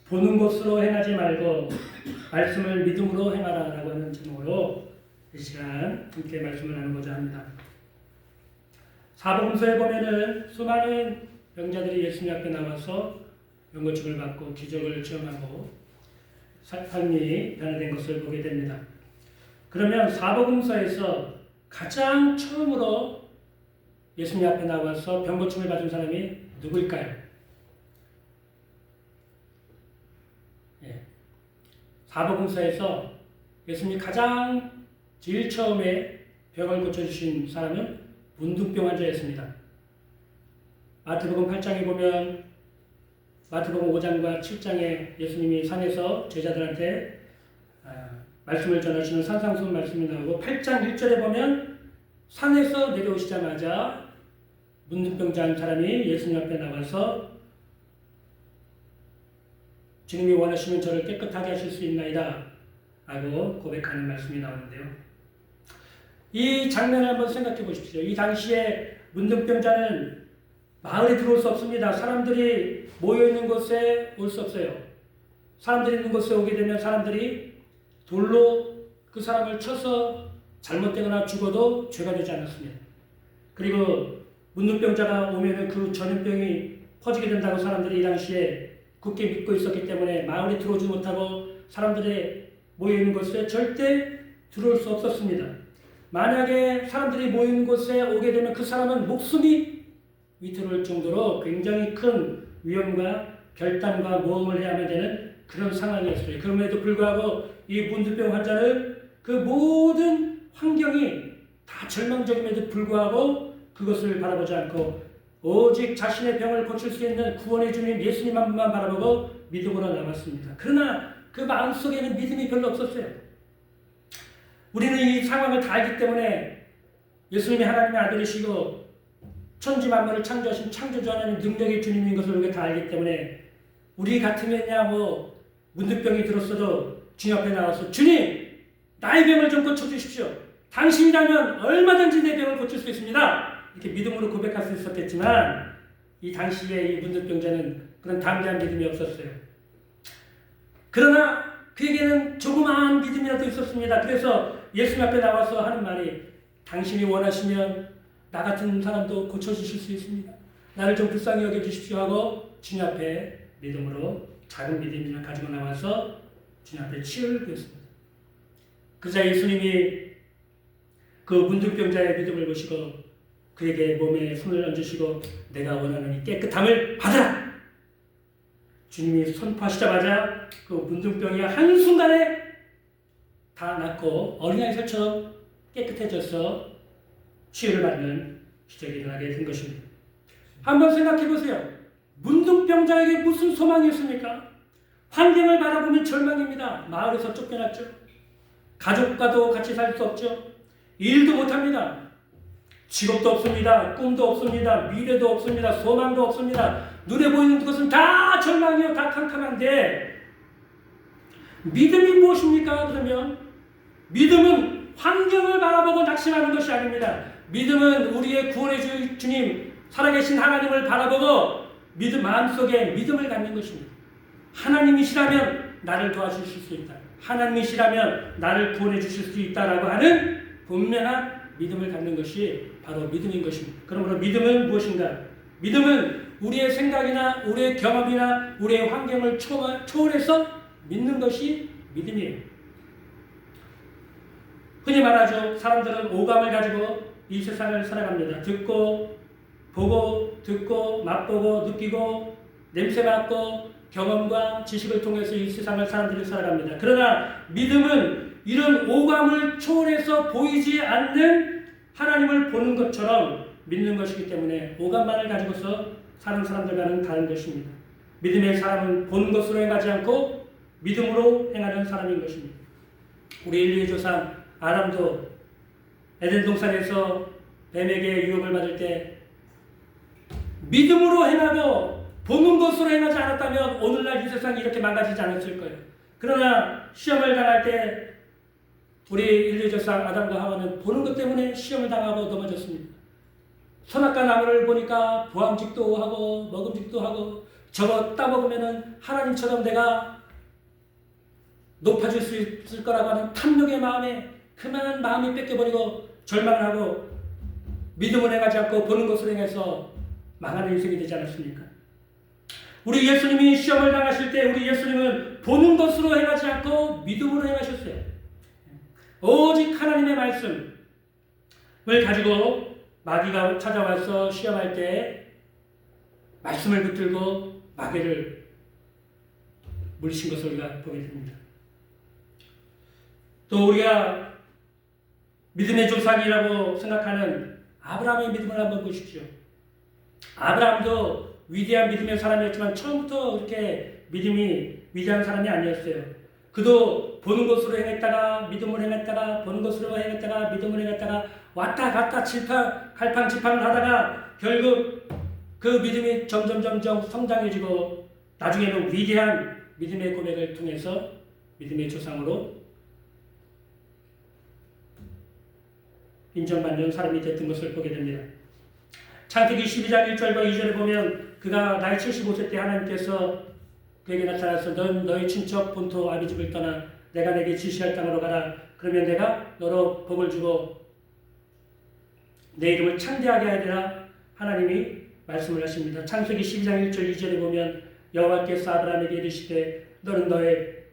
보는 것으로 행하지 말고 말씀을 믿음으로 행하라라고 하는 제목으로 이 시간 함께 말씀을 나누고자 합니다. 사복음서에 보면은 수많은 병자들이 예수님 앞에 나와서 병고침을 받고 기적을 체험하고 삶이 변화된 것을 보게 됩니다. 그러면 사복음서에서 가장 처음으로 예수님 앞에 나와서 병고침을 받은 사람이 누구일까요? 사복음서에서 예수님이 가장 제일 처음에 병을 고쳐주신 사람은 문둥병 환자였습니다. 마태복음 8장에 보면 마태복음 5장과 7장에 예수님이 산에서 제자들한테 말씀을 전하시는 산상수훈 말씀이 나오고 8장 1절에 보면 산에서 내려오시자마자 문둥병자 한 사람이 예수님 앞에 나와서 주님이 원하시면 저를 깨끗하게 하실 수 있나이다 라고 고백하는 말씀이 나오는데요. 이 장면을 한번 생각해 보십시오. 이 당시에 문둥병자는 마을에 들어올 수 없습니다. 사람들이 모여있는 곳에 올 수 없어요. 사람들이 있는 곳에 오게 되면 사람들이 돌로 그 사람을 쳐서 잘못되거나 죽어도 죄가 되지 않았습니다. 그리고 문둥병자가 오면 그 전염병이 퍼지게 된다고 사람들이 이 당시에 굳게 믿고 있었기 때문에 마을에 들어오지 못하고 사람들이 모여있는 곳에 절대 들어올 수 없었습니다. 만약에 사람들이 모이는 곳에 오게 되면 그 사람은 목숨이 위태로울 정도로 굉장히 큰 위험과 결단과 모험을 해야만 되는 그런 상황이었어요. 그럼에도 불구하고 이 문둥병 환자는 그 모든 환경이 다 절망적임에도 불구하고 그것을 바라보지 않고 오직 자신의 병을 고칠 수 있는 구원의 주님 예수님 한 분만 바라보고 믿음으로 남았습니다. 그러나 그 마음속에는 믿음이 별로 없었어요. 우리는 이 상황을 다 알기 때문에 예수님이 하나님의 아들이시고 천지 만물을 창조하신 창조주 하나님 능력의 주님인 것을 우리가 다 알기 때문에 우리 같으면야 문둥병이 들었어도 주님 앞에 나와서 주님 나의 병을 좀 고쳐주십시오. 당신이라면 얼마든지 내 병을 고칠 수 있습니다. 이렇게 믿음으로 고백할 수 있었겠지만 이 당시에 이 문둥병자는 그런 담대한 믿음이 없었어요. 그러나 그에게는 조그마한 믿음이라도 있었습니다. 그래서 예수님 앞에 나와서 하는 말이 당신이 원하시면 나 같은 사람도 고쳐주실 수 있습니다. 나를 좀 불쌍히 여겨주십시오 하고 주님 앞에 믿음으로 작은 믿음을 가지고 나와서 주님 앞에 치유를 구했습니다. 그자 예수님이 그 문둥병자의 믿음을 보시고 그에게 몸에 손을 얹으시고 내가 원하는 이 깨끗함을 받으라! 주님이 선포하시자마자 그 문둥병이 한순간에 다 낫고 어린아이처럼 깨끗해져서 치유를 받는 기적이 일어나게 된 것입니다. 한번 생각해 보세요. 문둥병자에게 무슨 소망이 있습니까? 환경을 바라보면 절망입니다. 마을에서 쫓겨났죠. 가족과도 같이 살 수 없죠. 일도 못합니다. 직업도 없습니다. 꿈도 없습니다. 미래도 없습니다. 소망도 없습니다. 눈에 보이는 것은 다 절망이요. 다 캄캄한데 믿음이 무엇입니까? 그러면 믿음은 환경을 바라보고 낙심하는 것이 아닙니다. 믿음은 우리의 구원의 주님 살아계신 하나님을 바라보고 마음속에 믿음을 갖는 것입니다. 하나님이시라면 나를 도와주실 수 있다. 하나님이시라면 나를 구원해 주실 수 있다라고 하는 분명한 믿음을 갖는 것이 바로 믿음인 것입니다. 그러므로 믿음은 무엇인가? 믿음은 우리의 생각이나 우리의 경험이나 우리의 환경을 초월해서 믿는 것이 믿음이에요. 흔히 말하죠. 사람들은 오감을 가지고 이 세상을 살아갑니다. 듣고 보고 듣고 맛보고 느끼고 냄새 맡고 경험과 지식을 통해서 이 세상을 사람들이 살아갑니다. 그러나 믿음은 이런 오감을 초월해서 보이지 않는 하나님을 보는 것처럼 믿는 것이기 때문에 오감만을 가지고서 사는 사람들과는 다른 것입니다. 믿음의 사람은 보는 것으로 행하지 않고 믿음으로 행하는 사람인 것입니다. 우리 인류의 조상 아담도 에덴 동산에서 뱀에게 유혹을 받을 때 믿음으로 행하고 보는 것으로 행하지 않았다면 오늘날 이 세상이 이렇게 망가지지 않았을 거예요. 그러나 시험을 당할 때 우리 인류의 조상 아담과 하와는 보는 것 때문에 시험을 당하고 넘어졌습니다. 선악과 나무를 보니까 보암직도 하고 먹음직도 하고 저거 따먹으면은 하나님처럼 내가 높아질 수 있을 거라고 하는 탐욕의 마음에 그만한 마음이 뺏겨버리고 절망을 하고 믿음을 행하지 않고 보는 것으로 행해서 망하는 인생이 되지 않았습니까? 우리 예수님이 시험을 당하실 때 우리 예수님은 보는 것으로 행하지 않고 믿음으로 행하셨어요. 오직 하나님의 말씀을 가지고 마귀가 찾아와서 시험할 때 말씀을 붙들고 마귀를 물리친 것을 우리가 보게 됩니다. 또 우리가 믿음의 조상이라고 생각하는 아브라함의 믿음을 한번 보십시오. 아브라함도 위대한 믿음의 사람이었지만 처음부터 그렇게 믿음이 위대한 사람이 아니었어요. 그도 보는 것으로 행했다가 믿음을 행했다가 보는 것으로 행했다가 믿음을 행했다가 왔다 갔다 갈팡질팡을 하다가 결국 그 믿음이 점점 성장해지고 나중에는 위대한 믿음의 고백을 통해서 믿음의 조상으로 인정받는 사람이 됐던 것을 보게 됩니다. 창세기 12장 1절과 2절에 보면 그가 나이 75세 때 하나님께서 그에게 나타나서 넌 너희 친척 본토 아비 집을 떠나 내가 내게 지시할 땅으로 가라. 그러면 내가 너로 복을 주고 내 이름을 창대하게 하리라. 하나님이 말씀을 하십니다. 창세기 12장 1절 2절에 보면 여호와께서 아브라함에게 이르시되 너는 너의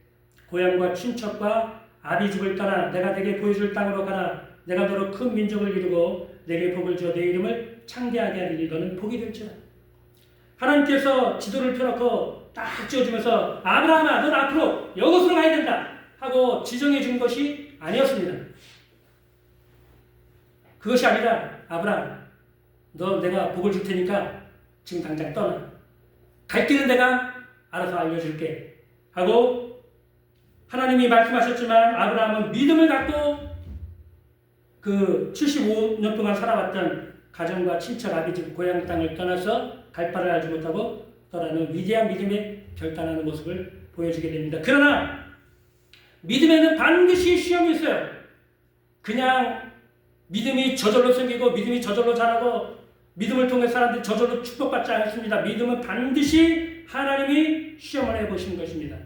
고향과 친척과 아비 집을 떠나 내가 내게 보여줄 땅으로 가라. 내가 너로 큰 민족을 이루고 내게 복을 주어 내 이름을 창대하게 하리니 너는 복이 될지라. 하나님께서 지도를 펴놓고 딱 지어주면서 아브라함아 넌 앞으로 이곳으로 가야 된다 하고 지정해 준 것이 아니었습니다. 그것이 아니라 아브라함 너 내가 복을 줄 테니까 지금 당장 떠나. 갈 길은 내가 알아서 알려줄게 하고 하나님이 말씀하셨지만 아브라함은 믿음을 갖고 그 75년 동안 살아왔던 가정과 친척 아비집 고향 땅을 떠나서 갈 바를 알지 못하고 떠나는 위대한 믿음의 결단하는 모습을 보여주게 됩니다. 그러나 믿음에는 반드시 시험이 있어요. 그냥 믿음이 저절로 생기고 믿음이 저절로 자라고 믿음을 통해 사람들이 저절로 축복받지 않습니다. 믿음은 반드시 하나님이 시험을 해보시는 것입니다.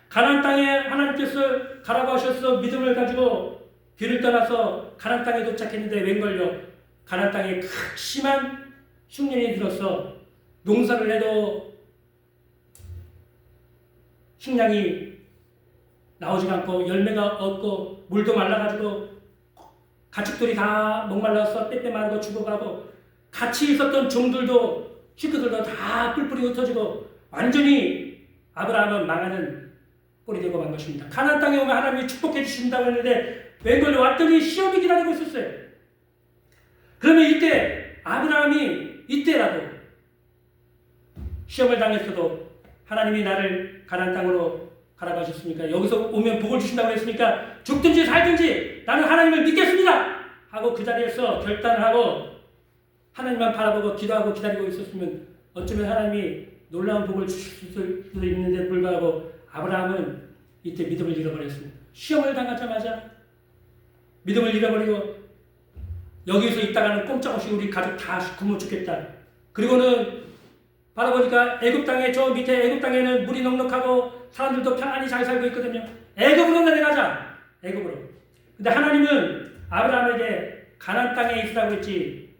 가나안 땅에 하나님께서 가라고 하셔서 믿음을 가지고 길을 떠나서 가나안 땅에 도착했는데 웬걸요? 가나안 땅에 심한 흉년이 들어서 농사를 해도 식량이 나오지 않고 열매가 없고 물도 말라가지고 가축들이 다 목말라서 빼빼 마르고 죽어가고 같이 있었던 종들도 식구들도 다 뿔뿔이 흩어지고 완전히 아브라함은 망하는 꼴이 되고 만 것입니다. 가나안 땅에 오면 하나님이 축복해 주신다고 했는데 웬걸요? 왔더니 시험이 기다리고 있었어요. 그러면 이때 아브라함이 이때라도 시험을 당했어도 하나님이 나를 가나안 땅으로 가라고 하셨으니까 여기서 오면 복을 주신다고 했으니까 죽든지 살든지 나는 하나님을 믿겠습니다 하고 그 자리에서 결단을 하고 하나님만 바라보고 기도하고 기다리고 있었으면 어쩌면 하나님이 놀라운 복을 주실 수도 있는데 불구하고 아브라함은 이때 믿음을 잃어버렸습니다. 시험을 당하자마자 믿음을 잃어버리고 여기서 있다가는 꼼짝없이 우리 가족 다 굶어 죽겠다. 그리고는 바라보니까 애굽 땅에 저 밑에 애굽 땅에는 물이 넉넉하고 사람들도 편안히 잘 살고 있거든요. 애굽으로 내려가자. 애굽으로. 근데 하나님은 아브라함에게 가나안 땅에 있으라고 했지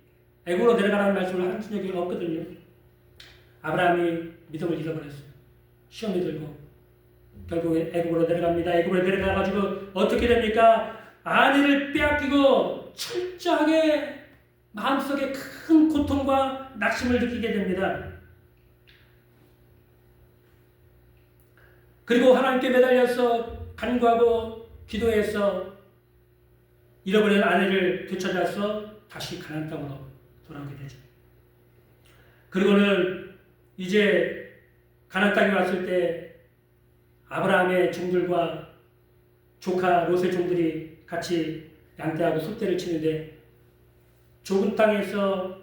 애굽으로 내려가라는 말씀을 하신 적이 없거든요. 아브라함이 믿음을 잃어버렸어요. 시험이 들고 결국에 애굽으로 내려갑니다. 애굽으로 내려가가지고 어떻게 됩니까? 아내를 빼앗기고 철저하게 마음속에 큰 고통과 낙심을 느끼게 됩니다. 그리고 하나님께 매달려서 간구하고 기도해서 잃어버린 아내를 되찾아서 다시 가나안 땅으로 돌아오게 되죠. 그리고는 이제 가나안 땅에 왔을 때 아브라함의 종들과 조카 롯의 종들이 같이 양떼하고 소떼를 치는데 좁은 땅에서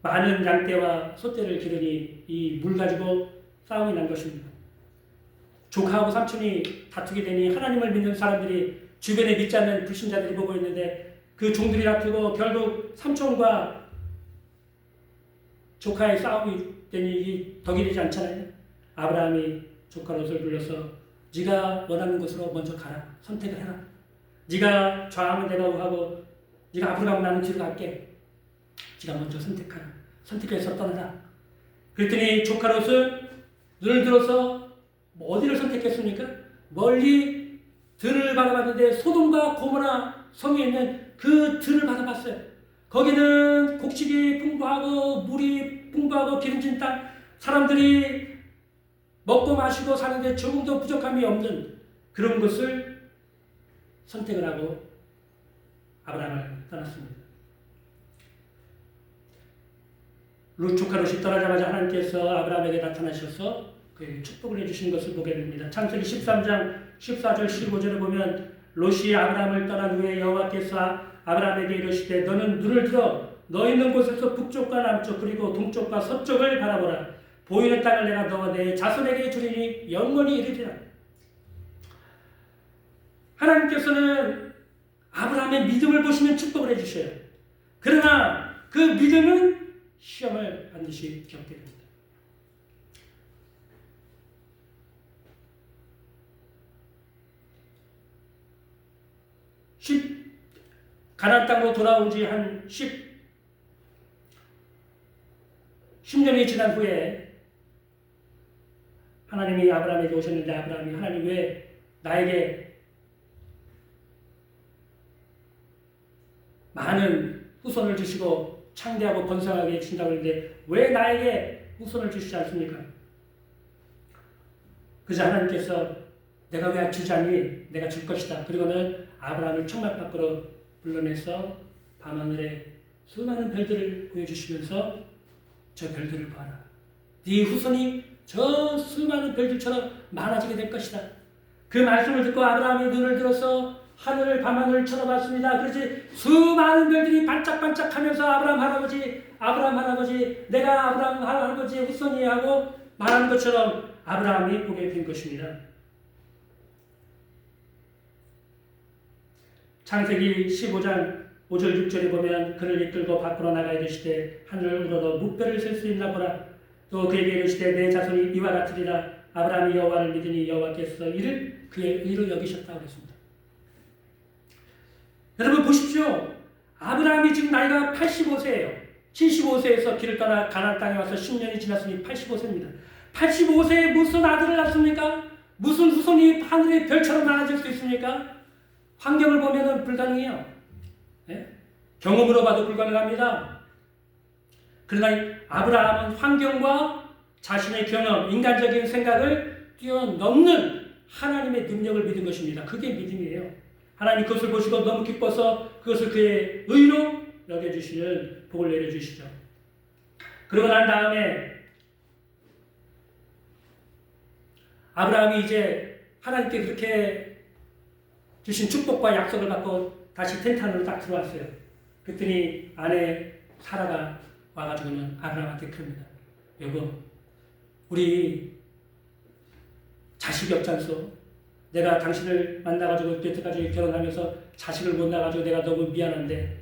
많은 양떼와 소떼를 기르니 이 물 가지고 싸움이 난 것입니다. 조카하고 삼촌이 다투게 되니 하나님을 믿는 사람들이 주변에 믿지 않는 불신자들이 보고 있는데 그 종들이 다투고 결국 삼촌과 조카의 싸움이 됐더니 덕이 되지 않잖아요. 아브라함이 조카 롯을 불러서 네가 원하는 곳으로 먼저 가라. 선택을 해라. 네가 좌하면 내가 우하고 네가 앞으로 가면 나는 뒤로 갈게. 네가 먼저 선택하라. 선택해서 떠나라. 그랬더니 조카 롯은 눈을 들어서 어디를 선택했습니까? 멀리 들을 바라봤는데 소돔과 고모라 성에 있는 그 들을 바라봤어요. 거기는 곡식이 풍부하고 물이 풍부하고 기름진 땅, 사람들이 먹고 마시고 사는데 조금도 부족함이 없는 그런 것을 선택을 하고 아브라함을 떠났습니다. 롯 조카 롯이 떠나자마자 하나님께서 아브라함에게 나타나셔서 그 축복을 해주시는 것을 보게 됩니다. 창세기 13장 14절 15절에 보면 롯이 아브라함을 떠난 후에 여호와께서 아브라함에게 이르시되 너는 눈을 들어 너 있는 곳에서 북쪽과 남쪽 그리고 동쪽과 서쪽을 바라보라. 보이는 땅을 내가 너와 내 자손에게 주리니 영원히 이르리라. 하나님께서는 아브라함의 믿음을 보시면 축복을 해주셔요. 그러나 그 믿음은 시험을 반드시 겪게 됩니다. 가나안 땅으로 돌아온 지 한 10년이 지난 후에 하나님이 아브라함에게 오셨는데 아브라함이 하나님 왜 나에게 많은 후손을 주시고 창대하고 번성하게 주신다고 했는데 왜 나에게 후손을 주시지 않습니까? 그래서 하나님께서 내가 왜 주지 않니? 내가 줄 것이다. 그리고는 아브라함을 천막 밖으로 불러내서 밤하늘에 수많은 별들을 보여주시면서 저 별들을 봐라. 네 후손이 저 수많은 별들처럼 많아지게 될 것이다. 그 말씀을 듣고 아브라함이 눈을 들어서 하늘을 밤하늘을 쳐다봤습니다. 그렇지 수많은 별들이 반짝반짝하면서 아브라함 할아버지 내가 아브라함 할아버지의 후손이 하고 말하는 것처럼 아브라함이 보게 된 것입니다. 창세기 15장 5절 6절에 보면 그를 이끌고 밖으로 나가 이르시되 하늘을 우러러 무뼈를 셀 수 있나 보라. 또 그에게 이르시되 내 자손이 이와 같으리라. 아브라함이 여호와를 믿으니 여호와께서 이를 그의 의로 여기셨다고 했습니다. 여러분 보십시오. 아브라함이 지금 나이가 85세예요. 75세에서 길을 떠나 가나안 땅에 와서 10년이 지났으니 85세입니다. 85세에 무슨 아들을 낳습니까? 무슨 후손이 하늘의 별처럼 많아질 수 있습니까? 환경을 보면 불가능해요. 네? 경험으로 봐도 불가능합니다. 그러나 아브라함은 환경과 자신의 경험, 인간적인 생각을 뛰어넘는 하나님의 능력을 믿은 것입니다. 그게 믿음이에요. 하나님 그것을 보시고 너무 기뻐서 그것을 그의 의로 여겨주시는 복을 내려주시죠. 그러고 난 다음에 아브라함이 이제 하나님께 그렇게 주신 축복과 약속을 받고 다시 텐트 안으로 딱 들어왔어요. 그랬더니 아내 사라가 와가지고는 아브라함한테 그럽니다. 여보, 우리 자식이 없지 않소? 내가 당신을 만나가지고 여태까지 결혼하면서 자식을 못 낳아가지고 내가 너무 미안한데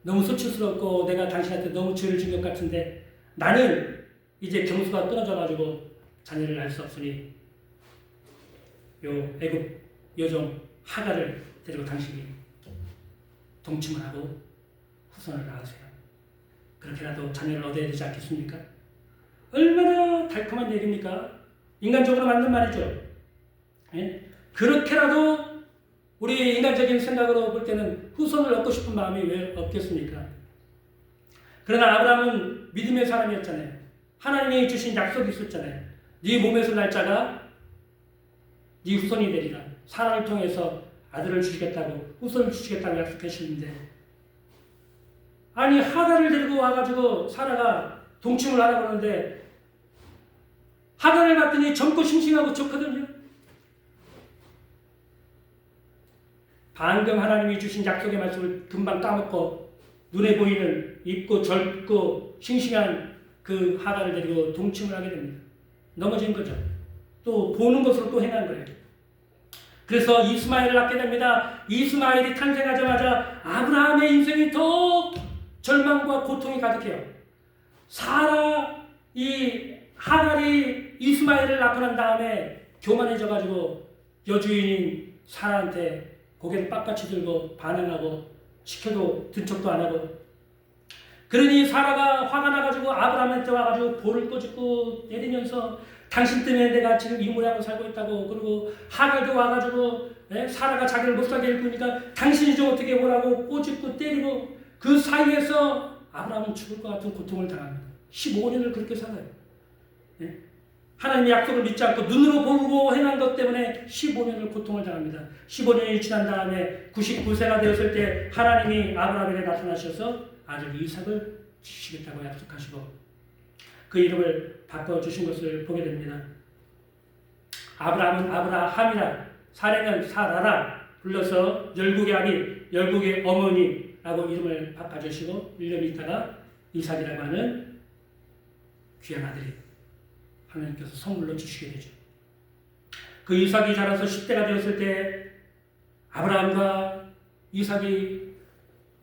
너무 수치스럽고 내가 당신한테 너무 죄를 진 것 같은데 나는 이제 경수가 끊어져가지고 자녀를 낳을 수 없으니 요 애굽 여종 하가를 데리고 당신이 동침을 하고 후손을 낳으세요. 그렇게라도 자녀를 얻어야 되지 않겠습니까? 얼마나 달콤한 얘기입니까? 인간적으로 맞는 말이죠. 예? 그렇게라도 우리 인간적인 생각으로 볼 때는 후손을 얻고 싶은 마음이 왜 없겠습니까? 그러나 아브라함은 믿음의 사람이었잖아요. 하나님이 주신 약속이 있었잖아요. 네 몸에서 날 자가 네 후손이 되리라. 사라를 통해서 아들을 주시겠다고 후손을 주시겠다고 약속하시는데 아니 하가를 데리고 와가지고 사라가 동침을 하라고 하는데 하가를 봤더니 젊고 싱싱하고 좋거든요. 방금 하나님이 주신 약속의 말씀을 금방 까먹고 눈에 보이는 이쁘고 젊고 싱싱한 그 하가를 데리고 동침을 하게 됩니다. 넘어진 거죠. 또 보는 것으로 또 행한 거예요. 그래서 이스마엘을 낳게 됩니다. 이스마엘이 탄생하자마자 아브라함의 인생이 더 절망과 고통이 가득해요. 사라 이 하갈이 이스마엘을 낳고 난 다음에 교만해져가지고 여주인인 사라한테 고개를 빳빳이 들고 반응하고 시켜도 든 척도 안 하고, 그러니 사라가 화가 나가지고 아브라함한테 와가지고 볼을 꼬집고 내리면서 당신 때문에 내가 지금 이 모양으로 살고 있다고, 그리고 하갈도 와가지고 사라가 자기를 못 살게 일구니까 당신이 좀 어떻게 보라고 꼬집고 때리고, 그 사이에서 아브라함은 죽을 것 같은 고통을 당합니다. 15년을 그렇게 살아요. 하나님의 약속을 믿지 않고 눈으로 보고 행한 것 때문에 15년을 고통을 당합니다. 15년이 지난 다음에 99세가 되었을 때 하나님이 아브라함에게 나타나셔서 아들 이삭을 주시겠다고 약속하시고 그 이름을 바꿔주신 것을 보게 됩니다. 아브라함은 아브라함이라, 사례는 사라라 불러서 열국의 아비, 열국의 어머니라고 이름을 바꿔주시고 1년 있다가 이삭이라고 하는 귀한 아들이 하나님께서 선물로 주시게 되죠. 그 이삭이 자라서 10대가 되었을 때 아브라함과 이삭이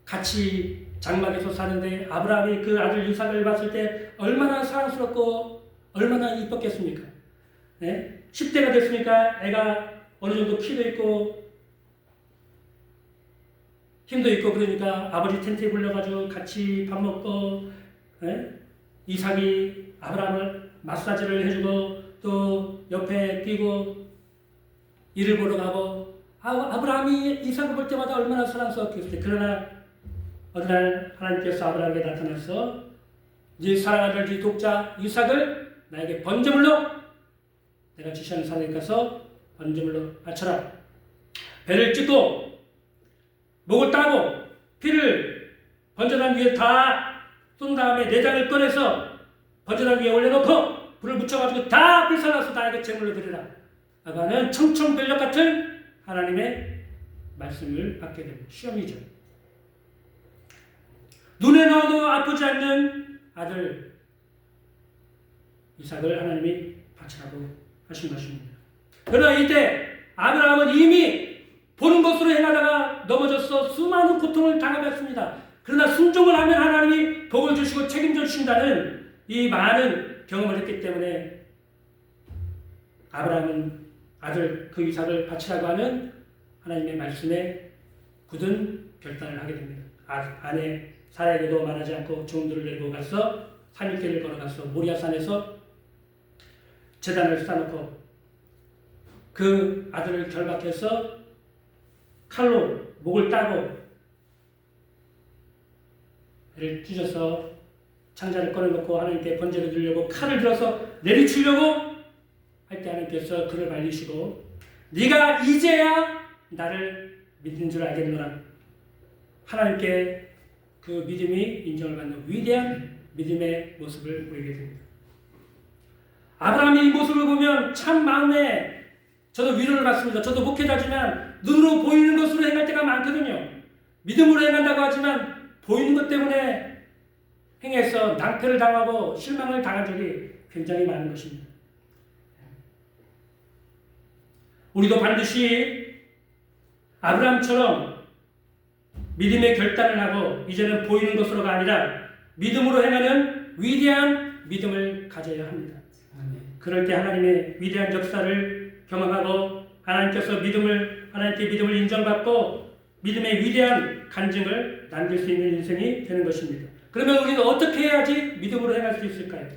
같이 장막에서 사는데, 아브라함이 그 아들 이삭을 봤을 때 얼마나 사랑스럽고 얼마나 이뻤겠습니까? 10대가 됐으니까 애가 어느 정도 키도 있고 힘도 있고, 그러니까 아버지 텐트에 불러가지고 같이 밥 먹고, 이삭이 아브라함을 마사지를 해주고 또 옆에 뛰고 일을 보러 가고, 아브라함이 이삭을 볼 때마다 얼마나 사랑스럽겠어요. 그러나 어느 날 하나님께서 아브라함에게 나타나서 네 사랑하는 네 독자 이삭을 나에게 번제물로, 내가 지시하는 산에 가서 번제물로 바쳐라. 배를 찢고 목을 따고 피를 번제단 위에 다 쏜 다음에 내장을 꺼내서 번제단 위에 올려놓고 불을 붙여가지고 다 불살라서 나에게 제물로 드리라 라고 하는 청천벽력 같은 하나님의 말씀을 받게 됩니다. 시험이죠. 눈에 넣어도 아프지 않는 아들 이삭을 하나님이 바치라고 하신 것입니다. 그러나 이때 아브라함은 이미 보는 것으로 행하다가 넘어져서 수많은 고통을 당하였습니다. 그러나 순종을 하면 하나님이 복을 주시고 책임져 주신다는 이 많은 경험을 했기 때문에 아브라함은 아들 그 이삭을 바치라고 하는 하나님의 말씀에 굳은 결단을 하게 됩니다. 아내 사라에게도 말하지 않고 종들을 내고 가서 산길을 걸어가서 모리아산에서 제단을 쌓아놓고 그 아들을 결박해서 칼로 목을 따고 배를 찢어서 창자를 꺼내놓고 하나님께 번제를 드리려고 칼을 들어서 내리치려고 할 때 하나님께서 그를 말리시고 네가 이제야 나를 믿는 줄 알겠노라. 하나님께 그 믿음이 인정을 받는 위대한 믿음의 모습을 보이게 됩니다. 아브라함의 이 모습을 보면 참 마음에 저도 위로를 받습니다. 저도 목회자지만 눈으로 보이는 것으로 행할 때가 많거든요. 믿음으로 행한다고 하지만 보이는 것 때문에 행해서 낭패를 당하고 실망을 당한 적이 굉장히 많은 것입니다. 우리도 반드시 아브라함처럼 믿음의 결단을 하고 이제는 보이는 것으로가 아니라 믿음으로 행하는 위대한 믿음을 가져야 합니다. 그럴 때 하나님의 위대한 역사를 경험하고 하나님께 믿음을 인정받고 믿음의 위대한 간증을 남길 수 있는 인생이 되는 것입니다. 그러면 우리는 어떻게 해야지 믿음으로 행할 수 있을까요?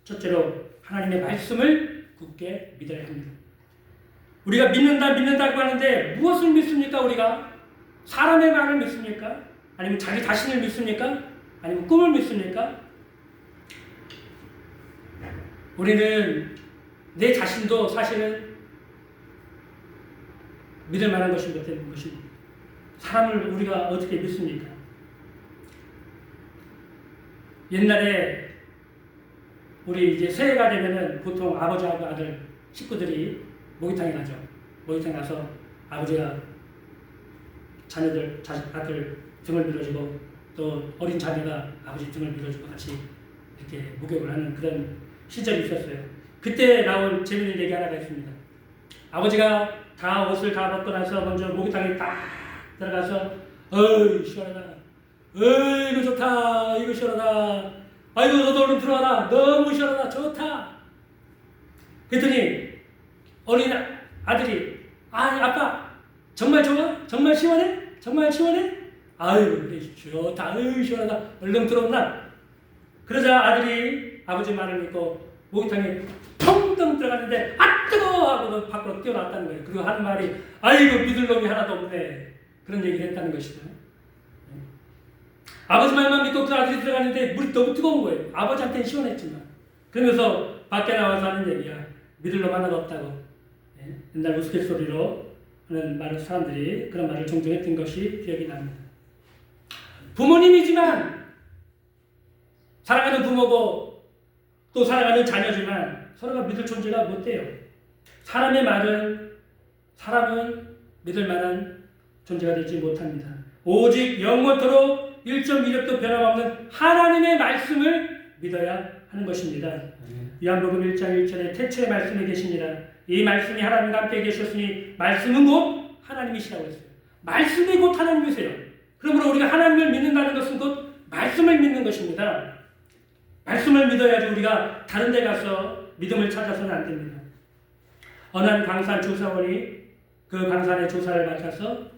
첫째로 하나님의 말씀을 굳게 믿어야 합니다. 우리가 믿는다고 하는데 무엇을 믿습니까? 우리가 사람의 말을 믿습니까? 아니면 자기 자신을 믿습니까? 아니면 꿈을 믿습니까? 우리는 내 자신도 사실은 믿을 만한 것인 것입니다. 사람을 우리가 어떻게 믿습니까? 옛날에 우리 이제 새해가 되면은 보통 아버지하고 아들 식구들이 목욕탕에 가죠. 목욕탕에 가서 아버지가 아들 등을 밀어주고 또 어린 자매가 아버지 등을 밀어주고 같이 이렇게 목욕을 하는 그런 시절이 있었어요. 그때 나온 재밌는 얘기 하나가 있습니다. 아버지가 다 옷을 다 벗고 나서 먼저 목욕탕에 딱 들어가서 어이 시원하다, 어이 이거 좋다, 이거 시원하다, 아이고 너도 얼른 들어와라. 너무 시원하다. 좋다. 그랬더니 어린 아들이 아빠 정말 좋아? 정말 시원해? 정말 시원해? 아이고 좋다. 아이고 시원하다. 얼른 들어온나? 그러자 아들이 아버지 말을 믿고 목욕탕에 텅텅 들어갔는데 아 뜨거워 하고 밖으로 뛰어났다는 거예요. 그리고 하는 말이 아이고 믿을 놈이 하나도 없네. 그런 얘기를 했다는 것이죠. 아버지 말만 믿고 그 아들이 들어갔는데 물이 너무 뜨거운 거예요. 아버지한테는 시원했지만. 그러면서 밖에 나와서 하는 얘기야. 믿을 놈 하나도 없다고. 옛날 우스갯소리로 하는 말을 사람들이 그런 말을 종종 했던 것이 기억이 납니다. 부모님이지만 사랑하는 부모고 또 사랑하는 자녀지만 서로가 믿을 존재가 못 돼요. 사람은 믿을 만한 존재가 되지 못합니다. 오직 영원토록 1.1획도 변함없는 하나님의 말씀을 믿어야 하는 것입니다. 요한복음 1장 1절에 태초에 말씀이 계시니라. 이 말씀이 하나님과 함께 계셨으니 말씀은 곧 하나님이시라고 했어요. 말씀이 곧 하나님이세요. 그러므로 우리가 하나님을 믿는다는 것은 곧 말씀을 믿는 것입니다. 말씀을 믿어야지 우리가 다른 데 가서 믿음을 찾아서는 안 됩니다. 어느 한 광산 조사원이 그 광산의 조사를 마쳐서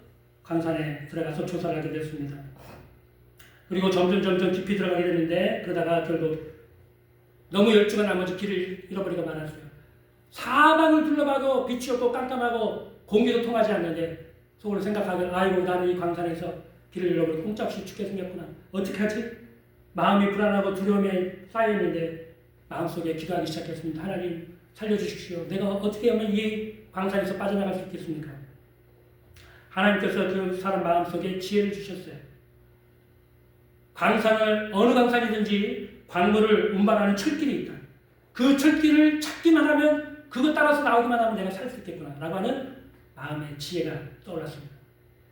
광산에 들어가서 조사를 하게 됐습니다. 그리고 점점 깊이 들어가게 됐는데 그러다가 결국 너무 열중한 나머지 길을 잃어버리고 말았어요. 사방을 둘러봐도 빛이 없고 깜깜하고 공기도 통하지 않는데 속으로 생각하길 아이고 나는 이 광산에서 길을 잃어버리고 꼼짝없이 죽게 생겼구나. 어떻게 하지? 마음이 불안하고 두려움에 쌓여있는데 마음속에 기도하기 시작했습니다. 하나님 살려주십시오. 내가 어떻게 하면 이 광산에서 빠져나갈 수 있겠습니까? 하나님께서 그 사람 마음속에 지혜를 주셨어요. 어느 광산이든지 광물을 운반하는 철길이 있다. 그 철길을 찾기만 하면 그것 따라서 나오기만 하면 내가 살 수 있겠구나 라고 하는 마음의 지혜가 떠올랐습니다.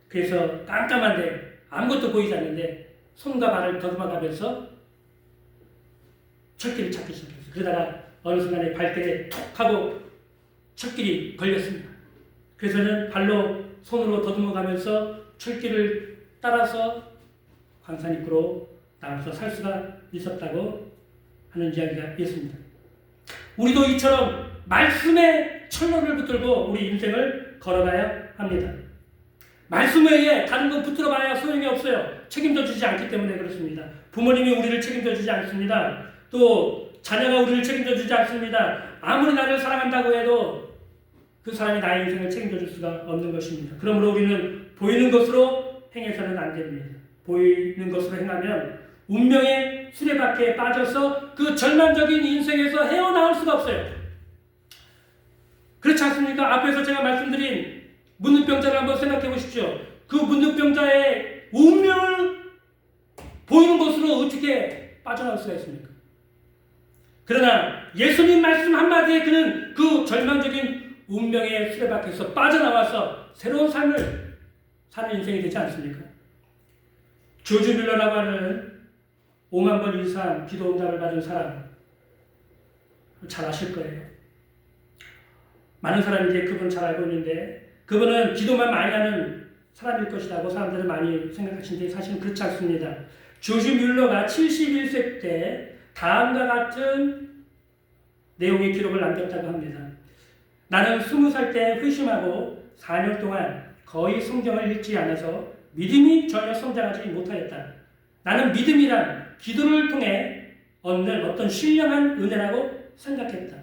그래서 깜깜한데 아무것도 보이지 않는데 손과 발을 더듬어가면서 철길을 찾기 시작했어요. 그러다가 어느 순간에 발길에 톡 하고 철길이 걸렸습니다. 그래서는 손으로 더듬어가면서 철길을 따라서 광산 입구로 나가서 살 수가 있었다고 하는 이야기가 있습니다. 우리도 이처럼 말씀의 철로를 붙들고 우리 인생을 걸어가야 합니다. 말씀 외에 다른 건 붙들어 봐야 소용이 없어요. 책임져 주지 않기 때문에 그렇습니다. 부모님이 우리를 책임져 주지 않습니다. 또 자녀가 우리를 책임져 주지 않습니다. 아무리 나를 사랑한다고 해도 그 사람이 나의 인생을 책임져 줄 수가 없는 것입니다. 그러므로 우리는 보이는 것으로 행해서는 안 됩니다. 보이는 것으로 행하면 운명의 수레바퀴에 빠져서 그 절망적인 인생에서 헤어나올 수가 없어요. 그렇지 않습니까? 앞에서 제가 말씀드린 문둥병자를 한번 생각해 보십시오. 그 문둥병자의 운명을 보이는 것으로 어떻게 빠져나올 수가 있습니까? 그러나 예수님 말씀 한마디에 그는 그 절망적인 운명의 수레바퀴에서 빠져나와서 새로운 삶을 사는 인생이 되지 않습니까? 조지 뮬러라고 하는 5만 번 이상 기도 응답을 받은 사람 잘 아실 거예요. 많은 사람이 이제 그분 잘 알고 있는데 그분은 기도만 많이 하는 사람일 것이라고 사람들은 많이 생각하시는데 사실은 그렇지 않습니다. 조지 뮬러가 71세 때 다음과 같은 내용의 기록을 남겼다고 합니다. 나는 20살 때 회심하고 4년 동안 거의 성경을 읽지 않아서 믿음이 전혀 성장하지 못하였다. 나는 믿음이란 기도를 통해 얻는 어떤 신령한 은혜라고 생각했다.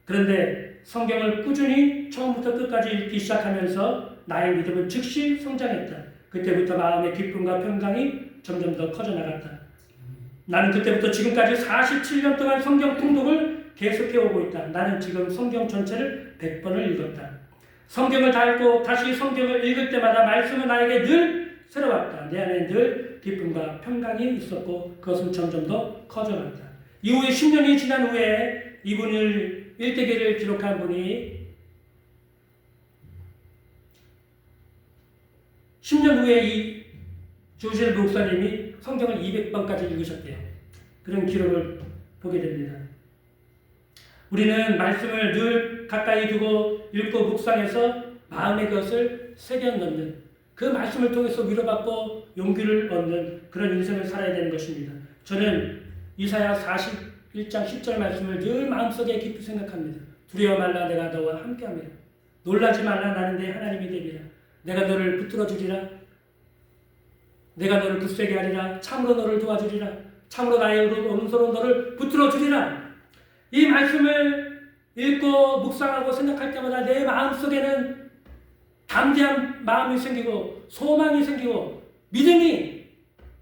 그런데 성경을 꾸준히 처음부터 끝까지 읽기 시작하면서 나의 믿음은 즉시 성장했다. 그때부터 마음의 기쁨과 평강이 점점 더 커져나갔다. 나는 그때부터 지금까지 47년 동안 성경 통독을 계속해오고 있다. 나는 지금 성경 전체를 100번을 읽었다. 성경을 다 읽고 다시 성경을 읽을 때마다 말씀은 나에게 늘 새로웠다. 내 안에 늘 기쁨과 평강이 있었고 그것은 점점 더 커져갔다. 이후에 10년이 지난 후에 이분을 일대기를 기록한 분이 10년 후에 이 조셉 목사님이 성경을 200번까지 읽으셨대요. 그런 기록을 보게 됩니다. 우리는 말씀을 늘 가까이 두고 읽고 묵상해서 마음의 것을 새겨 넣는 그 말씀을 통해서 위로받고 용기를 얻는 그런 인생을 살아야 되는 것입니다. 저는 이사야 41장 10절 말씀을 늘 마음속에 깊이 생각합니다. 두려워 말라 내가 너와 함께합니다. 놀라지 말라 나는 내 하나님이 되리라. 내가 너를 붙들어 주리라. 내가 너를 굳세게 하리라. 참으로 너를 도와주리라. 참으로 나의 오른손으로 너를 붙들어 주리라. 이 말씀을 읽고 묵상하고 생각할 때마다 내 마음속에는 담대한 마음이 생기고 소망이 생기고 믿음이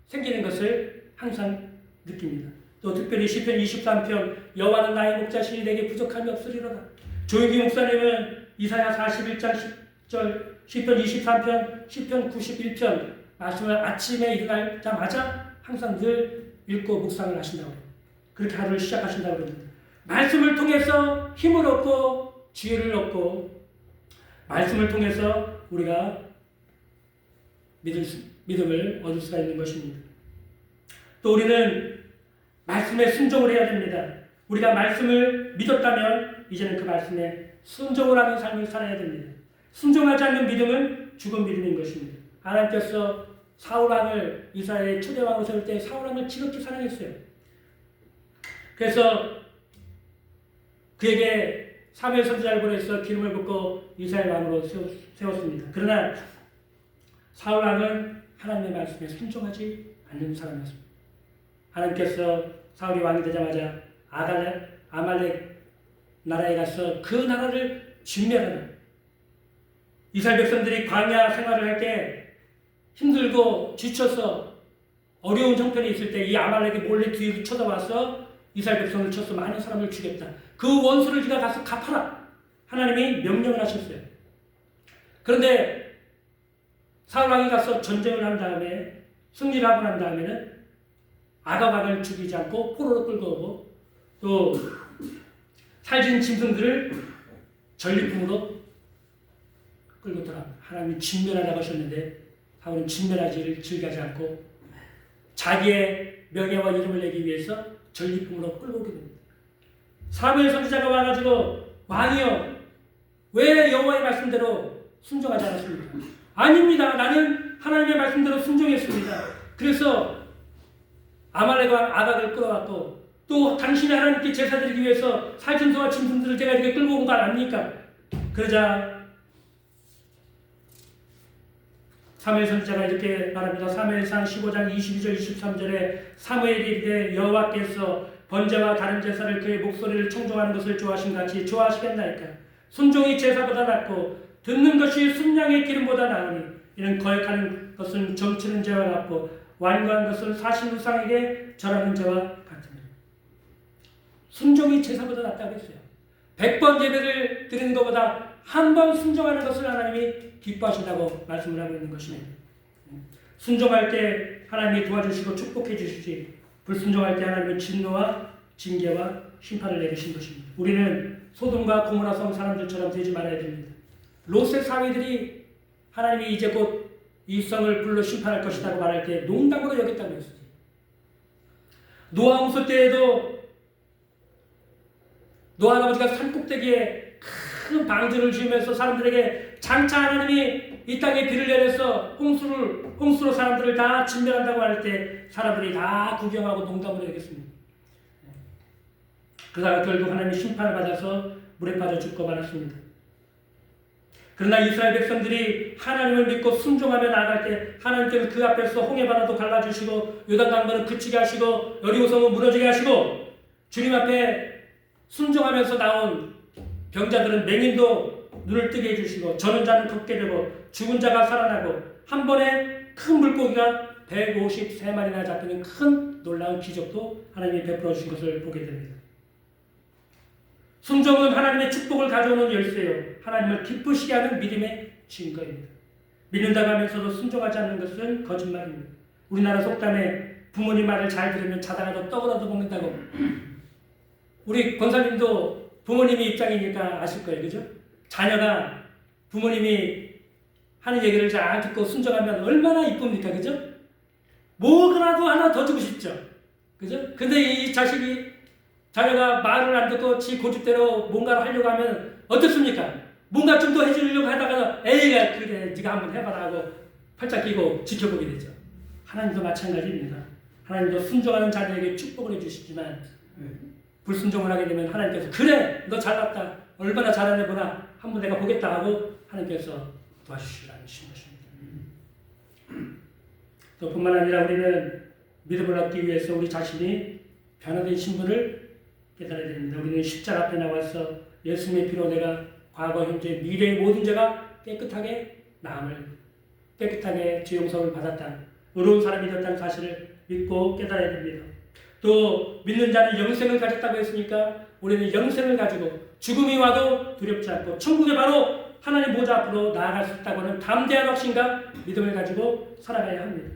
생기는 것을 항상 느낍니다. 또 특별히 시편 23편 여호와는 나의 목자시니 내게 부족함이 없으리로다. 조용기 목사님은 이사야 41장 10절, 시편 23편, 시편 91편 말씀을 아침에 일어나자마자 항상 늘 읽고 묵상을 하신다고 해요. 그렇게 하루를 시작하신다고 합니다. 말씀을 통해서 힘을 얻고 지혜를 얻고 말씀을 통해서 우리가 믿음을 얻을 수가 있는 것입니다. 또 우리는 말씀에 순종을 해야 됩니다. 우리가 말씀을 믿었다면 이제는 그 말씀에 순종을 하는 삶을 살아야 됩니다. 순종하지 않는 믿음은 죽은 믿음인 것입니다. 하나님께서 사울왕을 이스라엘의 초대왕으로 세울 때 사울왕을 지극히 사랑했어요. 그래서 그에게 사무엘 선지자를 보내서 기름을 붓고 이스라엘 왕으로 세웠습니다. 그러나 사울왕은 하나님의 말씀에 순종하지 않는 사람이었습니다. 하나님께서 사울이 왕이 되자마자 아말렉 나라에 가서 그 나라를 진멸하는 이스라엘 백성들이 광야 생활을 할 때 힘들고 지쳐서 어려운 형편에 있을 때 이 아말렉이 몰래 뒤에서 쳐다와서 이스라엘 백성을 쳐서 많은 사람을 죽였다. 그 원수를 네가 가서 갚아라. 하나님이 명령을 하셨어요. 그런데 사울왕이 가서 전쟁을 한 다음에 승리를 하고 난 다음에는 아가방을 죽이지 않고 포로로 끌고 오고 또 살진 짐승들을 전리품으로 끌고 돌아 하나님이 진멸하라고 하셨는데 사울은 진멸하지를 즐기지 않고 자기의 명예와 이름을 내기 위해서 전리품으로 끌고 오게 됩니다. 사무엘 선지자가 와가지고 왕이여 왜 여호와의 말씀대로 순종하지 않았습니까? 아닙니다. 나는 하나님의 말씀대로 순종했습니다. 그래서 아말렉 왕 아각을 끌어왔고 또 당신이 하나님께 제사 드리기 위해서 살진소와 짐승들을 제가 이렇게 끌고 온 거 아닙니까? 그러자 사무엘 선지자가 이렇게 말합니다. 사무엘상 15장 22절 23절에 사무엘이 이르되 여호와께서 번제와 다른 제사를 그의 목소리를 청종하는 것을 좋아하신 같이 좋아하시겠나이까. 순종이 제사보다 낫고 듣는 것이 순양의 기름보다 나으니 이는 거역하는 것은 점치는 죄와 같고 완고한 것은 사신우상에게 절하는 죄와 같으니. 순종이 제사보다 낫다고 했어요. 100번 예배를 드리는 것보다 한 번 순종하는 것을 하나님이 기뻐하신다고 말씀을 하고 있는 것이네요. 순종할 때 하나님이 도와주시고 축복해 주시지 불순종할 때 하나님의 진노와 징계와 심판을 내리신 것입니다. 우리는 소돔과 고모라 성 사람들처럼 되지 말아야 됩니다. 롯의 사위들이 하나님이 이제 곧 이 성을 불로 심판할 것이라고 말할 때 농담으로 여겼다고 했어요. 노아 홍수 때에도 노아 아버지가 산꼭대기에 큰 방주를 지으면서 사람들에게 장차 하나님이 이 땅에 비를 내려서 홍수로 사람들을 다 진멸한다고 할 때 사람들이 다 구경하고 농담으로 여겼습니다. 그러다가 결국 하나님이 심판을 받아서 물에 빠져 죽고 말았습니다. 그러나 이스라엘 백성들이 하나님을 믿고 순종하며 나아갈 때 하나님께서 그 앞에서 홍해바다도 갈라주시고 요단강물은 그치게 하시고 여리고성은 무너지게 하시고 주님 앞에 순종하면서 나온 병자들은 맹인도 눈을 뜨게 해주시고 저는 자는 걷게 되고 죽은 자가 살아나고 한 번에 큰 물고기가 153마리나 잡히는 큰 놀라운 기적도 하나님이 베풀어 주신 것을 보게 됩니다. 순종은 하나님의 축복을 가져오는 열쇠요. 하나님을 기쁘시게 하는 믿음의 증거입니다. 믿는다고 하면서도 순종하지 않는 것은 거짓말입니다. 우리나라 속담에 부모님 말을 잘 들으면 자다가도 떡을 얻어 먹는다고. 우리 권사님도 부모님이 입장이니까 아실 거예요. 그죠? 자녀가 부모님이 하는 얘기를 잘 듣고 순종하면 얼마나 이쁩니까? 그죠? 뭐라도 하나 더 주고 싶죠. 그죠? 근데 이 자녀가 말을 안 듣고 지 고집대로 뭔가를 하려고 하면 어떻습니까? 뭔가 좀 더 해주려고 하다가 에이가 그래 네가 한번 해봐라 하고 팔짝 끼고 지켜보게 되죠. 하나님도 마찬가지입니다. 하나님도 순종하는 자들에게 축복을 해주시지만 불순종을 하게 되면 하나님께서 그래 너 잘났다 얼마나 잘하네 보나 한번 내가 보겠다 하고 하나님께서 도와주시라는 것입니다. 또 뿐만 아니라 우리는 믿음을 얻기 위해서 우리 자신이 변화된 신분을 깨달아야 됩니다. 우리는 십자가 앞에 나와서 예수님의 피로 내가 과거, 현재, 미래의 모든 죄가 깨끗하게 나음을 깨끗하게 죄 용서를 받았다. 의로운 사람이 되었다는 사실을 믿고 깨달아야 됩니다. 또 믿는 자는 영생을 가졌다고 했으니까 우리는 영생을 가지고 죽음이 와도 두렵지 않고 천국에 바로 하나님 보좌 앞으로 나아갈 수 있다고 하는 담대한 확신과 믿음을 가지고 살아가야 합니다.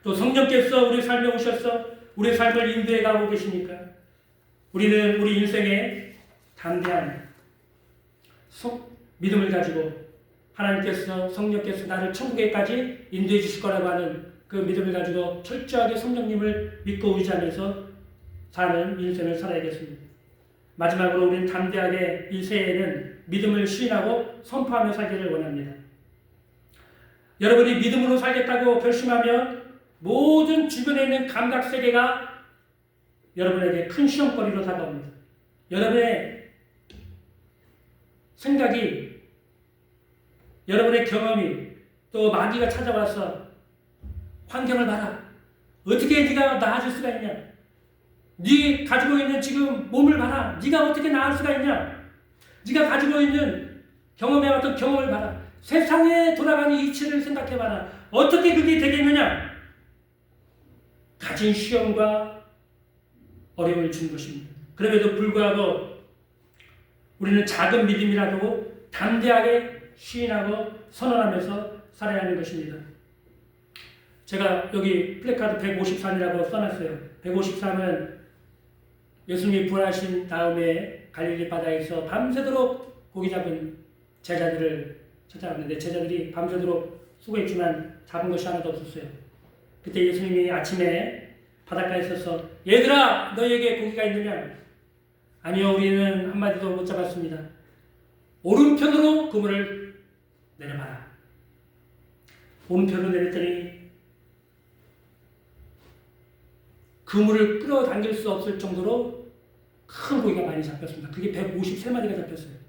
또 성령께서 우리 삶에 오셔서 우리 삶을 인도해 가고 계시니까 우리는 우리 인생에 담대한 믿음을 가지고 하나님께서 성령께서 나를 천국에까지 인도해 주실 거라고 하는 그 믿음을 가지고 철저하게 성령님을 믿고 의지하면서 사는 인생을 살아야겠습니다. 마지막으로 우리는 담대하게 이 새해에는 믿음을 시인하고 선포하며 살기를 원합니다. 여러분이 믿음으로 살겠다고 결심하면 모든 주변에 있는 감각세계가 여러분에게 큰 시험거리로 다가옵니다. 여러분의 생각이, 여러분의 경험이, 또 마귀가 찾아와서 환경을 봐라. 어떻게 네가 나아질 수가 있냐? 네 가지고 있는 지금 몸을 봐라. 네가 어떻게 나을 수가 있냐? 네가 가지고 있는 경험해왔던 경험을 봐라. 세상에 돌아가는 이치를 생각해봐라. 어떻게 그게 되겠느냐? 가진 시험과 어려움을 준 것입니다. 그럼에도 불구하고 우리는 작은 믿음이라도 담대하게 시인하고 선언하면서 살아야 하는 것입니다. 제가 여기 플래카드 153이라고 써놨어요. 153은 예수님이 부활하신 다음에 갈릴리 바다에서 밤새도록 고기 잡은 제자들을 찾아왔는데 제자들이 밤새도록 수고했지만 잡은 것이 하나도 없었어요. 그때 예수님이 아침에 바닷가에 서서 얘들아 너희에게 고기가 있느냐? 아니요 우리는 한마디도 못 잡았습니다. 오른편으로 그물을 내려봐라. 오른편으로 내렸더니 그물을 끌어당길 수 없을 정도로 큰 고기가 많이 잡혔습니다. 그게 153마리가 잡혔어요.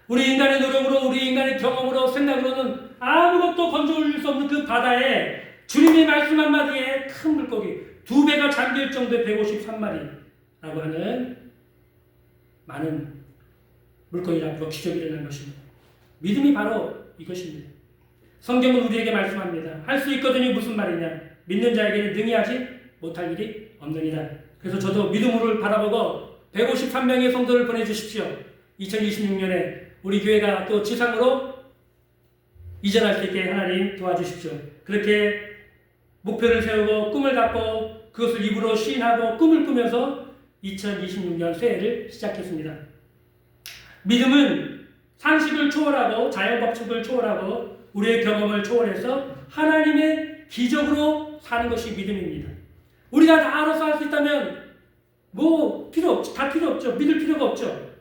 우리 인간의 노력으로 우리 인간의 경험으로 생각으로는 아무것도 건져올릴 수 없는 그 바다에 주님이 말씀 한마디에 큰 물고기 2배가 잠길 정도의 153마리라고 하는 많은 물고기 앞으로 기적이 일어난 것입니다. 믿음이 바로 이것입니다. 성경은 우리에게 말씀합니다. 할 수 있거든요. 무슨 말이냐? 믿는 자에게는 능히 하지 못할 일이 없느니라. 그래서 저도 믿음으로 바라보고 153명의 성도를 보내주십시오. 2026년에 우리 교회가 또 지상으로 이전할 수 있게 하나님 도와주십시오. 그렇게 목표를 세우고 꿈을 갖고 그것을 입으로 시인하고 꿈을 꾸면서 2026년 새해를 시작했습니다. 믿음은 상식을 초월하고 자연법칙을 초월하고 우리의 경험을 초월해서 하나님의 기적으로 사는 것이 믿음입니다. 우리가 다 알아서 할 수 있다면 다 필요 없죠. 믿을 필요가 없죠.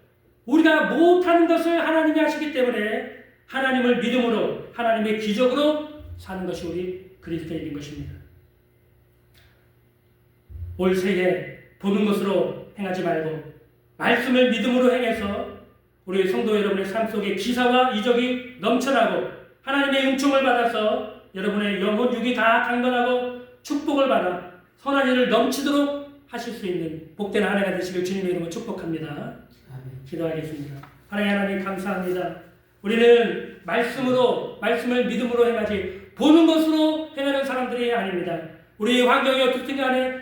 우리가 못하는 것을 하나님이 하시기 때문에 하나님을 믿음으로 하나님의 기적으로 사는 것이 우리 그리스도인인 것입니다. 올 새해 보는 것으로 행하지 말고 말씀을 믿음으로 행해서 우리 성도 여러분의 삶 속에 기사와 이적이 넘쳐나고 하나님의 은총을 받아서 여러분의 영혼 육이 다 강건하고 축복을 받아 선한 일을 넘치도록 하실 수 있는 복된 한 해가 되시길 주님의 이름으로 축복합니다. 아멘. 기도하겠습니다. 하나님 감사합니다. 우리는 말씀을 믿음으로 행하지 보는 것으로 행하는 사람들이 아닙니다. 우리 환경이 어떻든 간에